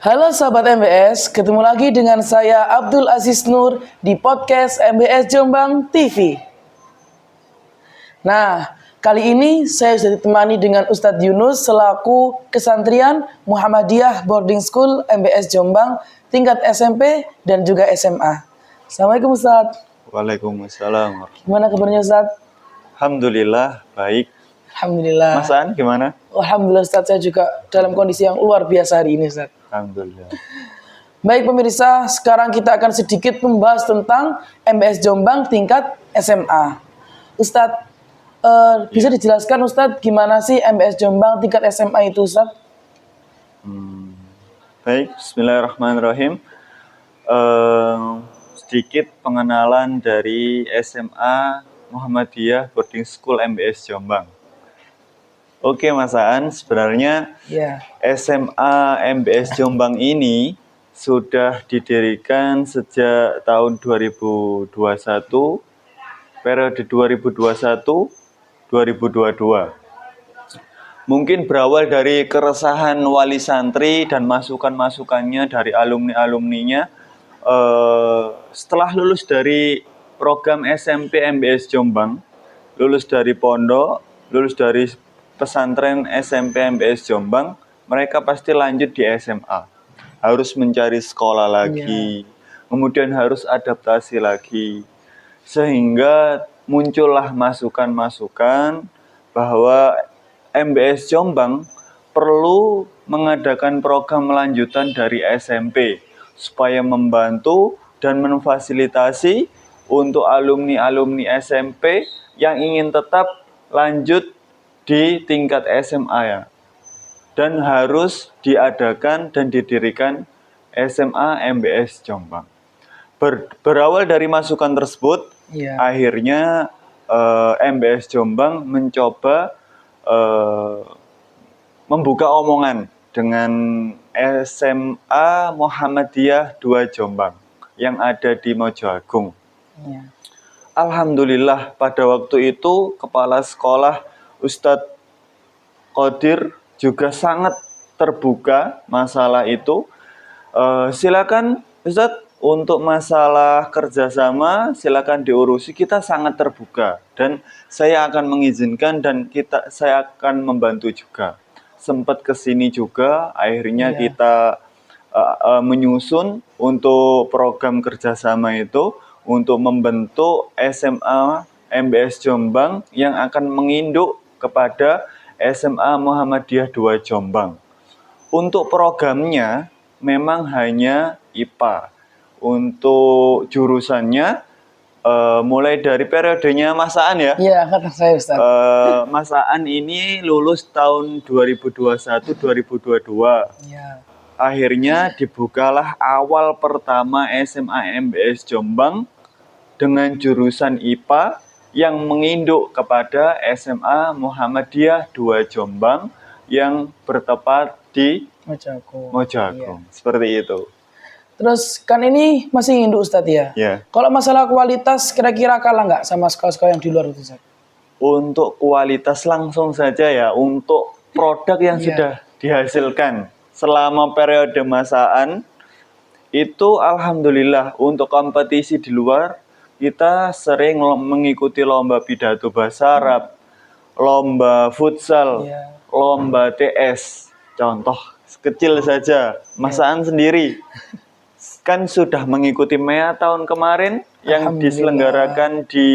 Halo sahabat MBS, ketemu lagi dengan saya Abdul Aziz Nur di podcast MBS Jombang TV. Nah, kali ini saya sudah ditemani dengan Ustadz Yunus selaku Kesantrian Muhammadiyah Boarding School MBS Jombang tingkat SMP dan juga SMA. Assalamualaikum Ustadz. Waalaikumsalam. Gimana kabarnya Ustadz? Alhamdulillah baik. Alhamdulillah. Mas An gimana? Alhamdulillah Ustadz, saya juga dalam kondisi yang luar biasa hari ini Ustadz. Alhamdulillah. Baik pemirsa, sekarang kita akan sedikit membahas tentang MBS Jombang tingkat SMA. Ustadz, bisa dijelaskan Ustadz gimana sih MBS Jombang tingkat SMA itu Ustadz? Baik, bismillahirrahmanirrahim. Sedikit pengenalan dari SMA Muhammadiyah Boarding School MBS Jombang. Oke Mas Aan, sebenarnya SMA MBS Jombang ini sudah didirikan sejak tahun 2021, periode 2021-2022. Mungkin berawal dari keresahan wali santri dan masukan-masukannya dari alumni-alumninya. Setelah lulus dari program SMP MBS Jombang, lulus dari pondok, lulus dari pesantren SMP MBS Jombang, mereka pasti lanjut di SMA. Harus mencari sekolah lagi, kemudian harus adaptasi lagi. Sehingga muncullah masukan-masukan bahwa MBS Jombang perlu mengadakan program lanjutan dari SMP supaya membantu dan memfasilitasi untuk alumni-alumni SMP yang ingin tetap lanjut di tingkat SMA ya. Dan harus diadakan dan didirikan SMA MBS Jombang. Berawal dari masukan tersebut, akhirnya MBS Jombang mencoba membuka omongan dengan SMA Muhammadiyah 2 Jombang yang ada di Mojo Agung. Alhamdulillah pada waktu itu kepala sekolah Ustadz Qadir juga sangat terbuka masalah itu. Silakan Ustadz, untuk masalah kerjasama silakan diurusi, kita sangat terbuka dan saya akan mengizinkan dan saya akan membantu juga. Sempat kesini juga, akhirnya kita menyusun untuk program kerjasama itu untuk membentuk SMA MBS Jombang yang akan menginduk kepada SMA Muhammadiyah 2 Jombang. Untuk programnya memang hanya IPA. Untuk jurusannya mulai dari periodenya Mas Aan ya. Iya, kata saya Ustaz. Mas Aan ini lulus tahun 2021-2022. Akhirnya dibukalah awal pertama SMA MBS Jombang dengan jurusan IPA yang menginduk kepada SMA Muhammadiyah 2 Jombang yang bertempat di Mojo Agung. Seperti itu. Terus kan ini masih induk Ustadz ya? Kalau masalah kualitas kira-kira kalah nggak sama sekolah-sekolah yang di luar itu Ustadz? Untuk kualitas langsung saja ya, untuk produk yang sudah dihasilkan selama periode Mas Aan itu alhamdulillah. Untuk kompetisi di luar kita sering mengikuti lomba pidato bahasa Arab, lomba futsal, lomba TS. Contoh kecil saja, Mas Aan sendiri kan sudah mengikuti MEA tahun kemarin yang diselenggarakan di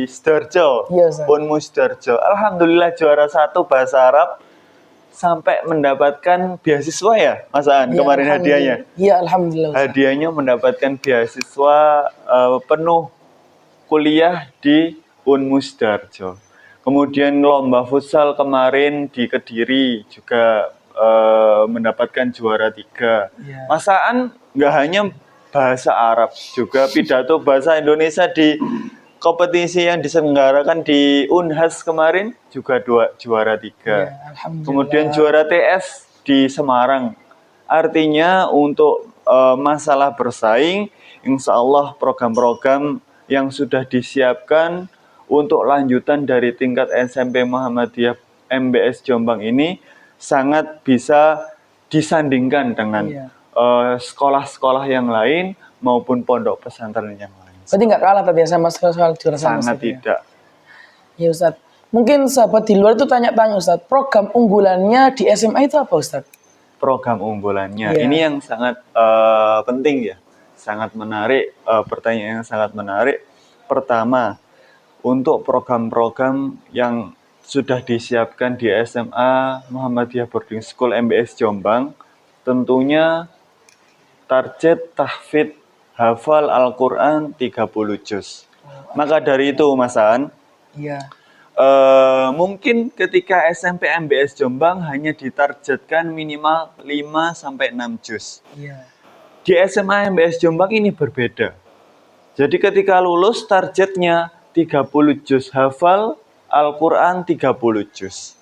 Sidoarjo, Unmus Sidoarjo. Alhamdulillah juara 1 bahasa Arab sampai mendapatkan beasiswa ya, Mas Aan kemarin hadiahnya. Iya, alhamdulillah. Hadiahnya mendapatkan beasiswa penuh kuliah di Unmus Sidoarjo. Kemudian lomba futsal kemarin di Kediri juga mendapatkan juara 3. Mas Aan nggak hanya bahasa Arab, juga pidato bahasa Indonesia di kompetisi yang diselenggarakan di Unhas kemarin juga juara 3. Kemudian juara TS di Semarang. Artinya untuk masalah bersaing, insya Allah program-program yang sudah disiapkan untuk lanjutan dari tingkat SMP Muhammadiyah MBS Jombang ini sangat bisa disandingkan dengan sekolah-sekolah yang lain maupun pondok pesantren yang lain. Berarti nggak kalah tadi ya sama soal jurusan Sangat Ustadz ya? tidak. Ya Ustadz. Mungkin sahabat di luar itu tanya-tanya Ustadz, program unggulannya di SMA itu apa Ustadz? Program unggulannya. Iya. Ini yang sangat penting ya, sangat menarik. Pertanyaan yang sangat menarik. Pertama, untuk program-program yang sudah disiapkan di SMA Muhammadiyah Boarding School MBS Jombang, tentunya target tahfidz hafal Al-Quran 30 juz. Maka dari itu Mas Aan, Iya. mungkin ketika SMP MBS Jombang hanya ditargetkan minimal 5-6 juz. Iya. Di SMA MBS Jombang ini berbeda. Jadi ketika lulus targetnya 30 juz hafal Al-Quran 30 juz.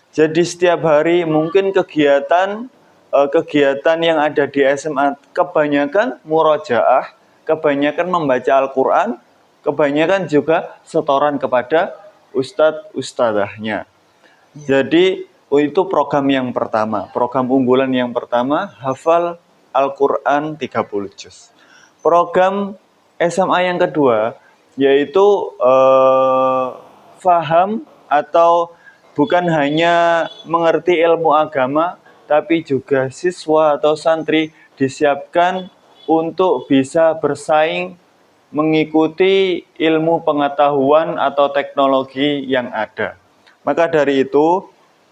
Jadi setiap hari mungkin kegiatan yang ada di SMA kebanyakan murojaah, kebanyakan membaca Al-Quran, kebanyakan juga setoran kepada ustadz-ustadzahnya. Jadi itu program yang pertama, program unggulan yang pertama, hafal Al-Quran 30 juz. Program SMA yang kedua yaitu faham atau bukan hanya mengerti ilmu agama, tapi juga siswa atau santri disiapkan untuk bisa bersaing mengikuti ilmu pengetahuan atau teknologi yang ada. Maka dari itu,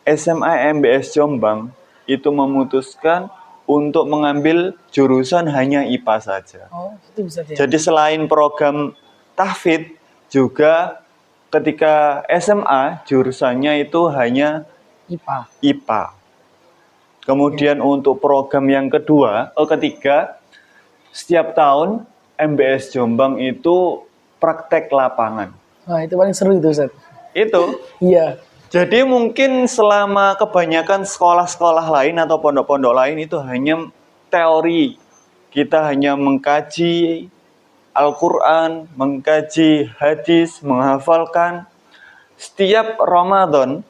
SMA MBS Jombang itu memutuskan untuk mengambil jurusan hanya IPA saja. Oh, itu bisa ya. Jadi selain program tahfidz, juga ketika SMA jurusannya itu hanya IPA. IPA. Kemudian untuk program yang ketiga, setiap tahun MBS Jombang itu praktek lapangan. Wah, itu paling seru itu, Ustadz. Itu. Iya. Jadi mungkin selama kebanyakan sekolah-sekolah lain atau pondok-pondok lain itu hanya teori. Kita hanya mengkaji Al-Quran, mengkaji hadis, menghafalkan. Setiap Ramadan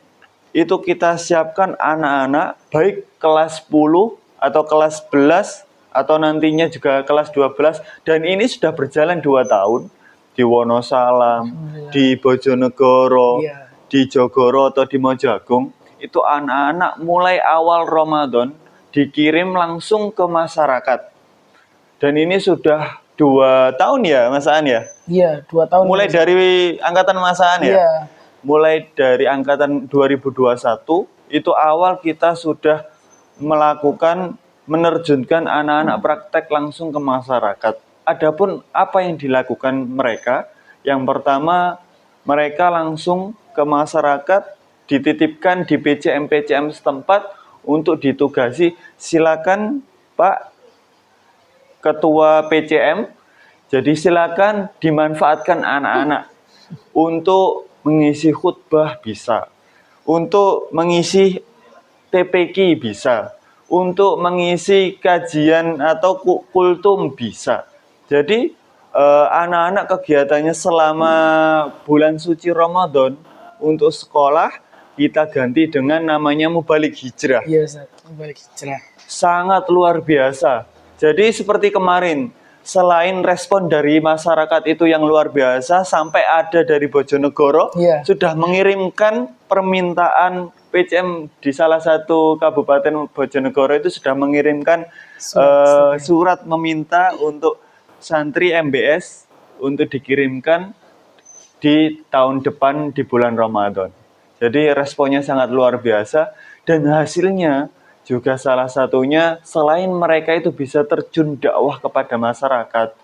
itu kita siapkan anak-anak baik kelas 10 atau kelas 11 atau nantinya juga kelas 12, dan ini sudah berjalan 2 tahun di Wonosalam, di Bojonegoro, Iya. di Jogoro atau di Mojagung. Itu anak-anak mulai awal Ramadan dikirim langsung ke masyarakat. Dan ini sudah 2 tahun ya Mas Aan ya? Iya, 2 tahun. Mulai dari angkatan Mas Aan ya? Iya. Mulai dari angkatan 2021 itu awal kita sudah menerjunkan anak-anak praktek langsung ke masyarakat. Adapun apa yang dilakukan mereka? Yang pertama, mereka langsung ke masyarakat, dititipkan di PCM-PCM setempat untuk ditugasi. Silakan Pak Ketua PCM, jadi silakan dimanfaatkan anak-anak untuk mengisi khutbah bisa, untuk mengisi TPQ bisa, untuk mengisi kajian atau kultum bisa. Jadi anak-anak kegiatannya selama bulan suci Ramadan untuk sekolah kita ganti dengan namanya Mubalik Hijrah. Iya, Ustaz. Mubalik Hijrah. Sangat luar biasa. Jadi seperti kemarin, selain respon dari masyarakat itu yang luar biasa, sampai ada dari Bojonegoro sudah mengirimkan permintaan PCM di salah satu kabupaten Bojonegoro itu sudah mengirimkan surat meminta untuk santri MBS untuk dikirimkan di tahun depan di bulan Ramadan. Jadi responnya sangat luar biasa dan hasilnya juga salah satunya selain mereka itu bisa terjun dakwah kepada masyarakat,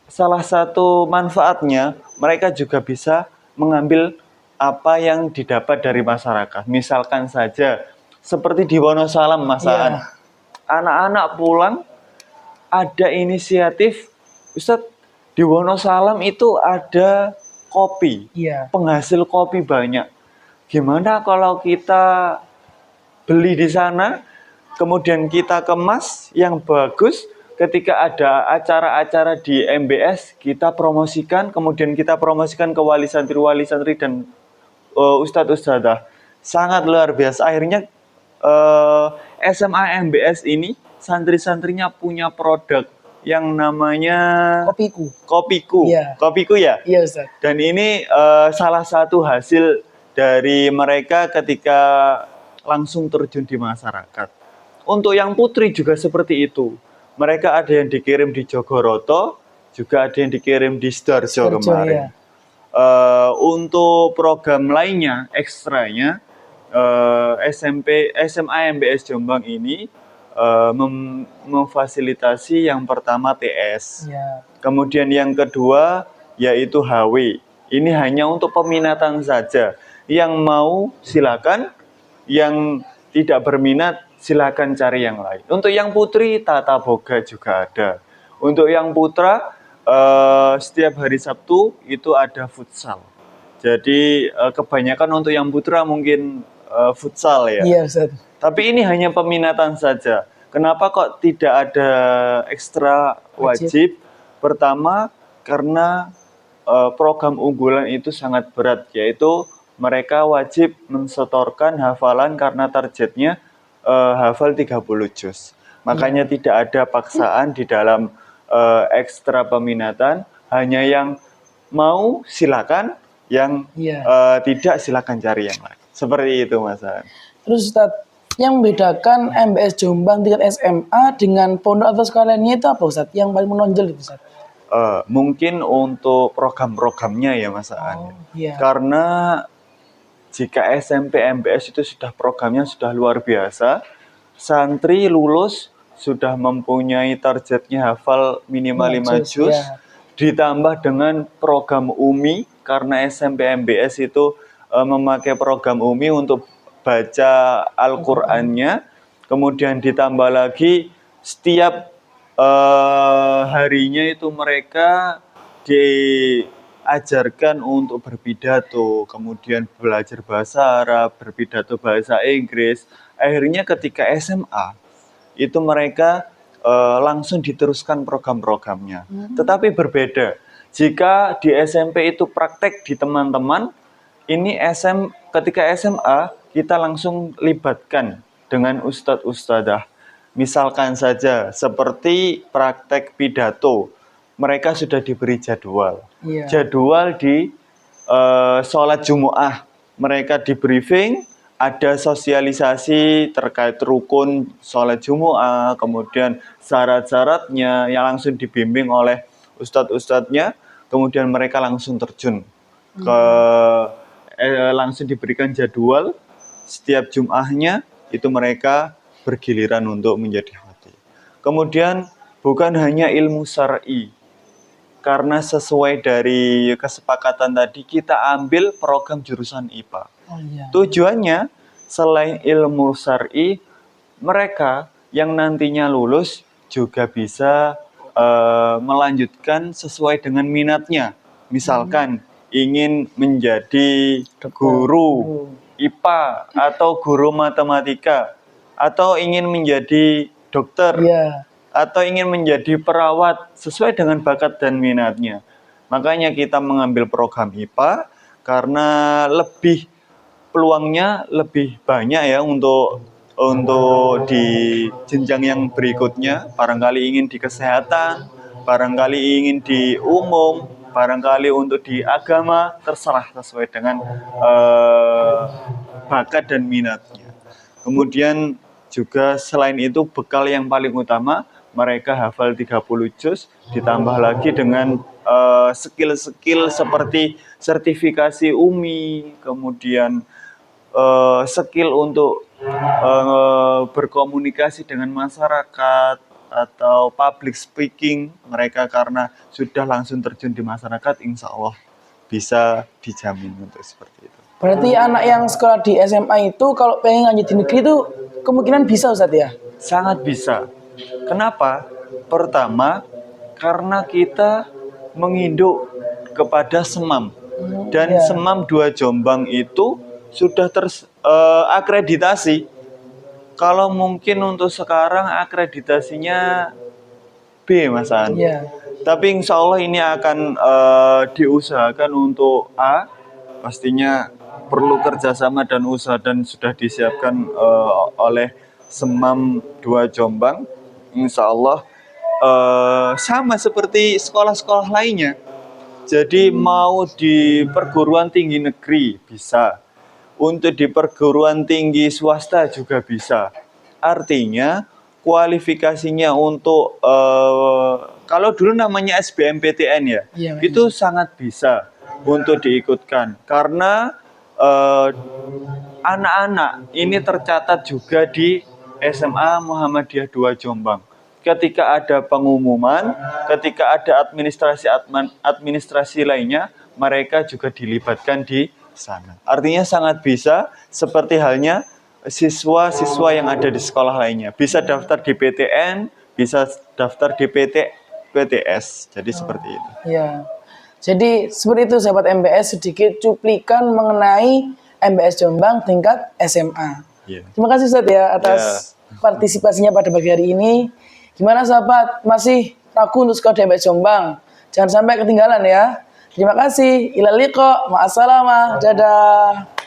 salah satu manfaatnya mereka juga bisa mengambil apa yang didapat dari masyarakat. Misalkan saja seperti di Wonosalam, Mas Aan. Anak-anak pulang ada inisiatif, Ustadz, di Wonosalam itu ada kopi, penghasil kopi banyak. Gimana kalau kita beli di sana, kemudian kita kemas yang bagus, ketika ada acara-acara di MBS, kita promosikan, kemudian kita promosikan ke wali santri dan ustadz-ustadzah. Sangat luar biasa. Akhirnya SMA MBS ini santri-santrinya punya produk yang namanya Kopiku. Kopiku. Iya. Kopiku ya? Iya Ustaz. Dan ini salah satu hasil dari mereka ketika langsung terjun di masyarakat. Untuk yang putri juga seperti itu. Mereka ada yang dikirim di Jogoroto, juga ada yang dikirim di Sidoarjo kemarin. Iya. Untuk program lainnya, ekstranya, SMA MBS Jombang ini memfasilitasi yang pertama TS. Iya. Kemudian yang kedua yaitu HW. Ini hanya untuk peminatan saja. Yang mau silakan, yang tidak berminat silakan cari yang lain. Untuk yang putri tata boga juga ada. Untuk yang putra setiap hari Sabtu itu ada futsal. Jadi kebanyakan untuk yang putra mungkin futsal ya. Iya Ustaz. Tapi ini hanya peminatan saja. Kenapa kok tidak ada ekstra wajib? Pertama, karena program unggulan itu sangat berat, yaitu mereka wajib mensetorkan hafalan karena targetnya hafal 30 juz. Makanya tidak ada paksaan di dalam ekstra peminatan, hanya yang mau silakan, yang tidak silakan cari yang lain. Seperti itu Mas Han. Terus Ustaz, yang membedakan MBS Jombang tingkat SMA dengan pondok atau sekolah lainnya itu apa Ustaz? Yang paling menonjol itu Ustaz? Mungkin untuk program-programnya ya Mas Aan. Iya. Karena jika SMP MBS itu sudah programnya sudah luar biasa, santri lulus sudah mempunyai targetnya hafal minimal 5 juz, ditambah dengan program UMI, karena SMP MBS itu memakai program UMI untuk baca Al-Qur'annya, kemudian ditambah lagi setiap harinya itu mereka diajarkan untuk berpidato, kemudian belajar bahasa Arab, berpidato bahasa Inggris. Akhirnya ketika SMA itu mereka langsung diteruskan program-programnya. Tetapi berbeda. Jika di SMP itu praktek di teman-teman, ini ketika SMA kita langsung libatkan dengan ustadz-ustadzah. Misalkan saja seperti praktek pidato, mereka sudah diberi jadwal. Jadwal di sholat Jumu'ah, mereka di briefing, ada sosialisasi terkait rukun sholat Jumu'ah, kemudian syarat-syaratnya yang langsung dibimbing oleh ustadz-ustadznya, kemudian mereka langsung terjun langsung diberikan jadwal setiap Jum'ahnya, itu mereka bergiliran untuk menjadi khatib. Kemudian bukan hanya ilmu syar'i, karena sesuai dari kesepakatan tadi kita ambil program jurusan IPA. Tujuannya selain ilmu syar'i, mereka yang nantinya lulus juga bisa melanjutkan sesuai dengan minatnya. Misalkan ingin menjadi guru IPA atau guru matematika, atau ingin menjadi dokter, atau ingin menjadi perawat, sesuai dengan bakat dan minatnya. Makanya kita mengambil program IPA karena peluangnya lebih banyak ya untuk di jenjang yang berikutnya. Barangkali ingin di kesehatan, barangkali ingin di umum, barangkali untuk di agama, terserah sesuai dengan bakat dan minatnya. Kemudian juga selain itu bekal yang paling utama, mereka hafal 30 juz, ditambah lagi dengan skill-skill seperti sertifikasi UMI, kemudian skill untuk berkomunikasi dengan masyarakat atau public speaking. Mereka karena sudah langsung terjun di masyarakat, insya Allah bisa dijamin untuk seperti itu. Berarti anak yang sekolah di SMA itu kalau pengen lanjut di negeri itu kemungkinan bisa Ustadz ya? Sangat bisa. Kenapa? Pertama, karena kita menginduk kepada SEMAM. Dan SEMAM 2 Jombang itu sudah terakreditasi. Kalau mungkin untuk sekarang akreditasinya B, Mas An. Tapi insya Allah ini akan diusahakan untuk A. Pastinya perlu kerjasama dan usaha dan sudah disiapkan oleh SEMAM 2 Jombang. insya Allah sama seperti sekolah-sekolah lainnya. Jadi mau di perguruan tinggi negeri bisa, untuk di perguruan tinggi swasta juga bisa. Artinya kualifikasinya untuk kalau dulu namanya SBMPTN ya, Iya, Mas. itu sangat bisa untuk diikutkan karena anak-anak ini tercatat juga di SMA Muhammadiyah 2 Jombang. Ketika ada pengumuman, ketika ada administrasi lainnya, mereka juga dilibatkan di sana. Artinya sangat bisa, seperti halnya siswa-siswa yang ada di sekolah lainnya. Bisa daftar di PTN, bisa daftar di PTS. Jadi seperti itu. Ya, jadi seperti itu sahabat MBS, sedikit cuplikan mengenai MBS Jombang tingkat SMA. Iya. Terima kasih Ustaz ya atas partisipasinya pada pagi hari ini. Gimana sahabat, masih ragu untuk sekolah di MBS Jombang? Jangan sampai ketinggalan ya. Terima kasih. Ilal liqa, ma'assalamah, dadah.